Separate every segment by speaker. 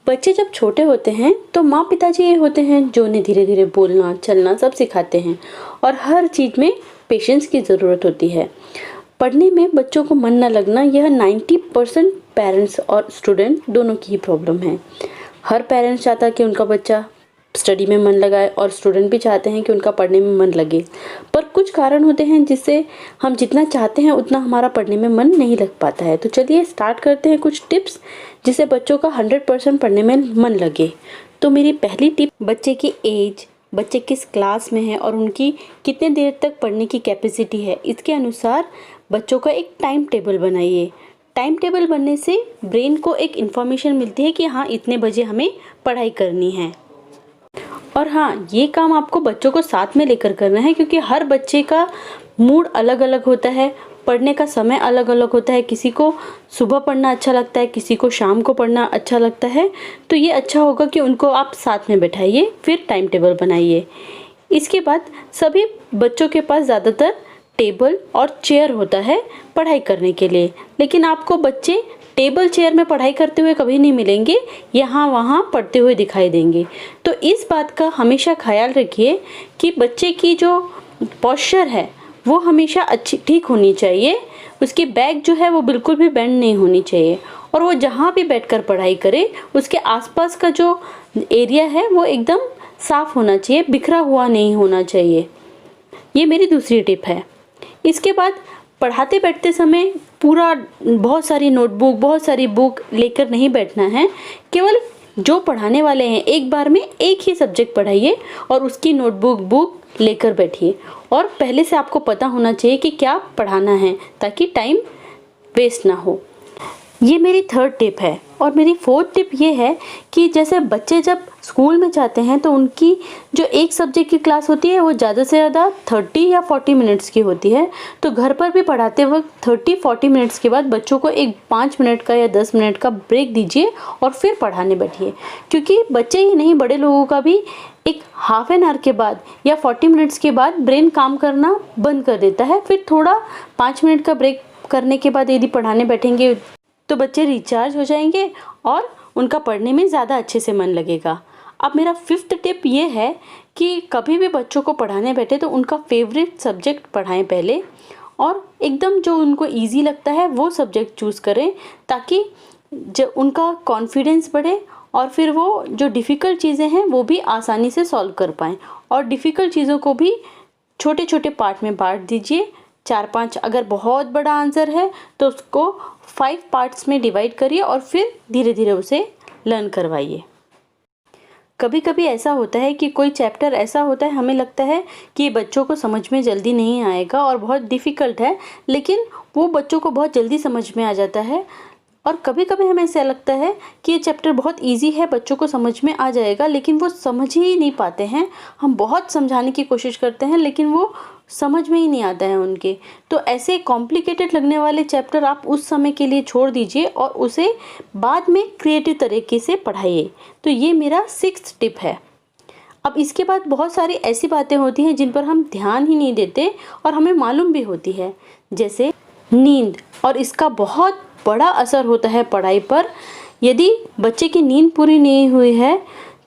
Speaker 1: बच्चे जब छोटे होते हैं तो माँ पिताजी ये होते हैं जो उन्हें धीरे धीरे बोलना चलना सब सिखाते हैं और हर चीज़ में पेशेंस की ज़रूरत होती है। पढ़ने में बच्चों को मन न लगना यह 90% पेरेंट्स और स्टूडेंट दोनों की ही प्रॉब्लम है। हर पेरेंट्स चाहता है कि उनका बच्चा स्टडी में मन लगाए और स्टूडेंट भी चाहते हैं कि उनका पढ़ने में मन लगे, पर कुछ कारण होते हैं जिससे हम जितना चाहते हैं उतना हमारा पढ़ने में मन नहीं लग पाता है। तो चलिए स्टार्ट करते हैं कुछ टिप्स जिससे बच्चों का 100% पढ़ने में मन लगे। तो मेरी पहली टिप, बच्चे की एज, बच्चे किस क्लास में है और उनकी कितने देर तक पढ़ने की कैपेसिटी है, इसके अनुसार बच्चों का एक टाइम टेबल बनाइए। टाइम टेबल बनने से ब्रेन को एक इन्फॉर्मेशन मिलती है कि हाँ इतने बजे हमें पढ़ाई करनी है। और हाँ, ये काम आपको बच्चों को साथ में लेकर करना है क्योंकि हर बच्चे का मूड अलग अलग होता है, पढ़ने का समय अलग अलग होता है। किसी को सुबह पढ़ना अच्छा लगता है, किसी को शाम को पढ़ना अच्छा लगता है। तो ये अच्छा होगा कि उनको आप साथ में बैठाइए, फिर टाइम टेबल बनाइए। इसके बाद सभी बच्चों के पास ज़्यादातर टेबल और चेयर होता है पढ़ाई करने के लिए, लेकिन आपको बच्चे टेबल चेयर में पढ़ाई करते हुए कभी नहीं मिलेंगे, यहाँ वहाँ पढ़ते हुए दिखाई देंगे। तो इस बात का हमेशा ख्याल रखिए कि बच्चे की जो पोस्चर है वो हमेशा अच्छी ठीक होनी चाहिए। उसकी बैक जो है वो बिल्कुल भी बेंड नहीं होनी चाहिए और वो जहाँ भी बैठकर पढ़ाई करे उसके आसपास का जो एरिया है वो एकदम साफ होना चाहिए, बिखरा हुआ नहीं होना चाहिए। ये मेरी दूसरी टिप है। इसके बाद पढ़ाते बैठते समय पूरा बहुत सारी नोटबुक, बहुत सारी बुक लेकर नहीं बैठना है। केवल जो पढ़ाने वाले हैं एक बार में एक ही सब्जेक्ट पढ़ाइए और उसकी नोटबुक बुक लेकर बैठिए। और पहले से आपको पता होना चाहिए कि क्या पढ़ाना है ताकि टाइम वेस्ट ना हो। ये मेरी थर्ड टिप है। और मेरी फोर्थ टिप ये है कि जैसे बच्चे जब स्कूल में जाते हैं तो उनकी जो एक सब्जेक्ट की क्लास होती है वो ज़्यादा से ज़्यादा 30 या 40 मिनट्स की होती है। तो घर पर भी पढ़ाते वक्त 30-40 मिनट्स के बाद बच्चों को एक 5 मिनट का या 10 मिनट का ब्रेक दीजिए और फिर पढ़ाने बैठिए। क्योंकि बच्चे ही नहीं, बड़े लोगों का भी एक हाफ एन आवर के बाद या 40 मिनट्स के बाद ब्रेन काम करना बंद कर देता है। फिर थोड़ा 5 मिनट का ब्रेक करने के बाद यदि पढ़ाने बैठेंगे तो बच्चे रिचार्ज हो जाएंगे और उनका पढ़ने में ज़्यादा अच्छे से मन लगेगा। अब मेरा फिफ्थ टिप ये है कि कभी भी बच्चों को पढ़ाने बैठे तो उनका फेवरेट सब्जेक्ट पढ़ाएं पहले और एकदम जो उनको इजी लगता है वो सब्जेक्ट चूज़ करें ताकि जब उनका कॉन्फिडेंस बढ़े और फिर वो जो डिफ़िकल्ट चीज़ें हैं वो भी आसानी से सॉल्व कर पाएँ। और डिफ़िकल्ट चीज़ों को भी छोटे छोटे पार्ट में बांट दीजिए, 4-5। अगर बहुत बड़ा आंसर है तो उसको 5 पार्ट्स में डिवाइड करिए और फिर धीरे धीरे उसे लर्न करवाइए। कभी कभी ऐसा होता है कि कोई चैप्टर ऐसा होता है, हमें लगता है कि बच्चों को समझ में जल्दी नहीं आएगा और बहुत डिफ़िकल्ट है, लेकिन वो बच्चों को बहुत जल्दी समझ में आ जाता है। और कभी कभी हमें ऐसा लगता है कि ये चैप्टर बहुत इजी है, बच्चों को समझ में आ जाएगा, लेकिन वो समझ ही नहीं पाते हैं। हम बहुत समझाने की कोशिश करते हैं लेकिन वो समझ में ही नहीं आता है उनके। तो ऐसे कॉम्प्लिकेटेड लगने वाले चैप्टर आप उस समय के लिए छोड़ दीजिए और उसे बाद में क्रिएटिव तरीके से पढ़ाइए। तो ये मेरा 6th टिप है। अब इसके बाद बहुत सारी ऐसी बातें होती हैं जिन पर हम ध्यान ही नहीं देते और हमें मालूम भी होती है, जैसे नींद। और इसका बहुत बड़ा असर होता है पढ़ाई पर। यदि बच्चे की नींद पूरी नहीं हुई है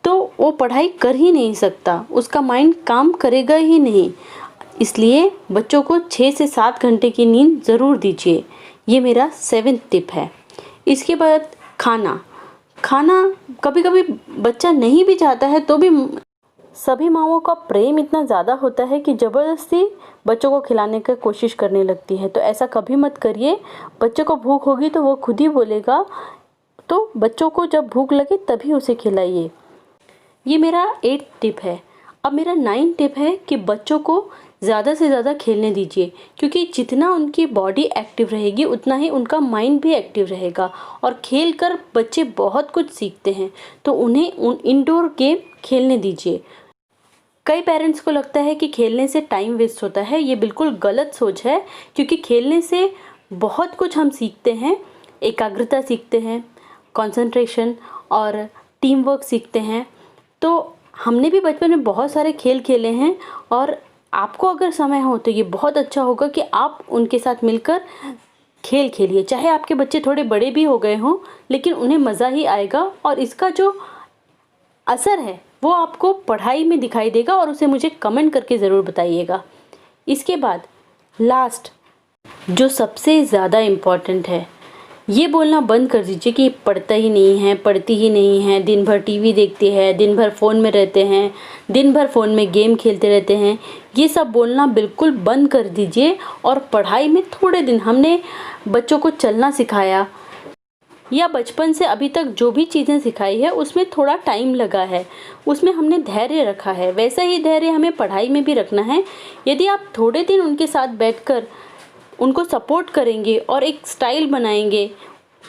Speaker 1: तो वो पढ़ाई कर ही नहीं सकता, उसका माइंड काम करेगा ही नहीं। इसलिए बच्चों को 6 से 7 घंटे की नींद ज़रूर दीजिए। ये मेरा 7th टिप है। इसके बाद खाना कभी कभी बच्चा नहीं भी चाहता है तो भी सभी माँओं का प्रेम इतना ज़्यादा होता है कि ज़बरदस्ती बच्चों को खिलाने की कोशिश करने लगती है। तो ऐसा कभी मत करिए। बच्चों को भूख होगी तो वो खुद ही बोलेगा, तो बच्चों को जब भूख लगे तभी उसे खिलाइए। ये मेरा 8th टिप है। अब मेरा 9th टिप है कि बच्चों को ज़्यादा से ज़्यादा खेलने दीजिए, क्योंकि जितना उनकी बॉडी एक्टिव रहेगी उतना ही उनका माइंड भी एक्टिव रहेगा। और खेल कर बच्चे बहुत कुछ सीखते हैं, तो उन्हें इंडोर गेम खेलने दीजिए। कई पेरेंट्स को लगता है कि खेलने से टाइम वेस्ट होता है। ये बिल्कुल गलत सोच है, क्योंकि खेलने से बहुत कुछ हम सीखते हैं। एकाग्रता सीखते हैं, कंसंट्रेशन और टीम वर्क सीखते हैं। तो हमने भी बचपन में बहुत सारे खेल खेले हैं और आपको अगर समय हो तो ये बहुत अच्छा होगा कि आप उनके साथ मिलकर खेल खेलिए, चाहे आपके बच्चे थोड़े बड़े भी हो गए हों, लेकिन उन्हें मज़ा ही आएगा और इसका जो असर है वो आपको पढ़ाई में दिखाई देगा और उसे मुझे कमेंट करके ज़रूर बताइएगा। इसके बाद लास्ट जो सबसे ज़्यादा इम्पॉर्टेंट है, ये बोलना बंद कर दीजिए कि पढ़ता ही नहीं है, पढ़ती ही नहीं है, दिन भर टीवी देखती है, दिन भर फ़ोन में रहते हैं, दिन भर फ़ोन में गेम खेलते रहते हैं। ये सब बोलना बिल्कुल बंद कर दीजिए और पढ़ाई में थोड़े दिन हमने बच्चों को चलना सिखाया या बचपन से अभी तक जो भी चीज़ें सिखाई है उसमें थोड़ा टाइम लगा है, उसमें हमने धैर्य रखा है, वैसा ही धैर्य हमें पढ़ाई में भी रखना है। यदि आप थोड़े दिन उनके साथ बैठकर उनको सपोर्ट करेंगे और एक स्टाइल बनाएंगे,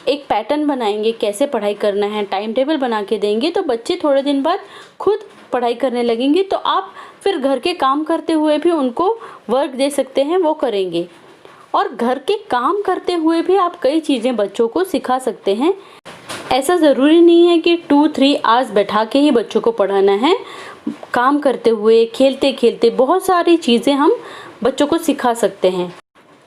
Speaker 1: एक पैटर्न बनाएंगे कैसे पढ़ाई करना है, टाइम टेबल बना के देंगे, तो बच्चे थोड़े दिन बाद खुद पढ़ाई करने लगेंगे। तो आप फिर घर के काम करते हुए भी उनको वर्क दे सकते हैं, वो करेंगे। और घर के काम करते हुए भी आप कई चीज़ें बच्चों को सिखा सकते हैं। ऐसा ज़रूरी नहीं है कि 2-3 आवर्स बैठा के ही बच्चों को पढ़ाना है। काम करते हुए, खेलते खेलते बहुत सारी चीज़ें हम बच्चों को सिखा सकते हैं।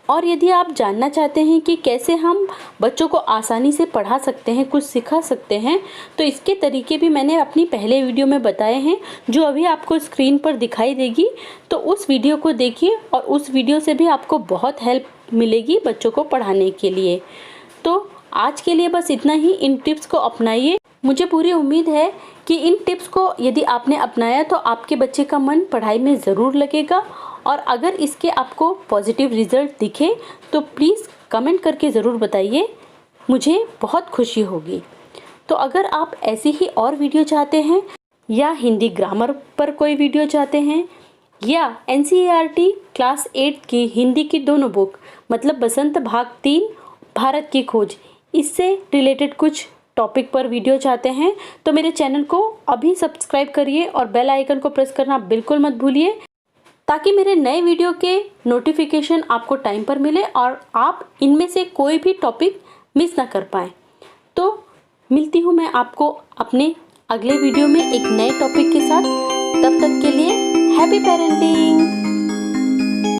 Speaker 1: और यदि आप जानना चाहते हैं कि कैसे हम बच्चों को आसानी से पढ़ा सकते हैं, कुछ सिखा सकते हैं, तो इसके तरीके भी मैंने अपनी पहले वीडियो में बताए हैं, जो अभी आपको स्क्रीन पर दिखाई देगी। तो उस वीडियो को देखिए और उस वीडियो से भी आपको बहुत हेल्प मिलेगी बच्चों को पढ़ाने के लिए। तो आज के लिए बस इतना ही। इन टिप्स को अपनाइए। मुझे पूरी उम्मीद है कि इन टिप्स को यदि आपने अपनाया तो आपके बच्चे का मन पढ़ाई में ज़रूर लगेगा। और अगर इसके आपको पॉजिटिव रिज़ल्ट दिखे तो प्लीज़ कमेंट करके ज़रूर बताइए, मुझे बहुत खुशी होगी। तो अगर आप ऐसी ही और वीडियो चाहते हैं या हिंदी ग्रामर पर कोई वीडियो चाहते हैं या NCERT क्लास 8 की हिंदी की दोनों बुक मतलब बसंत भाग 3 भारत की खोज, इससे रिलेटेड कुछ टॉपिक पर वीडियो चाहते हैं, तो मेरे चैनल को अभी सब्सक्राइब करिए और बेल आइकन को प्रेस करना बिल्कुल मत भूलिए, ताकि मेरे नए वीडियो के नोटिफिकेशन आपको टाइम पर मिले और आप इनमें से कोई भी टॉपिक मिस ना कर पाएँ। तो मिलती हूँ मैं आपको अपने अगले वीडियो में एक नए टॉपिक के साथ। तब तक के लिए हैप्पी पेरेंटिंग।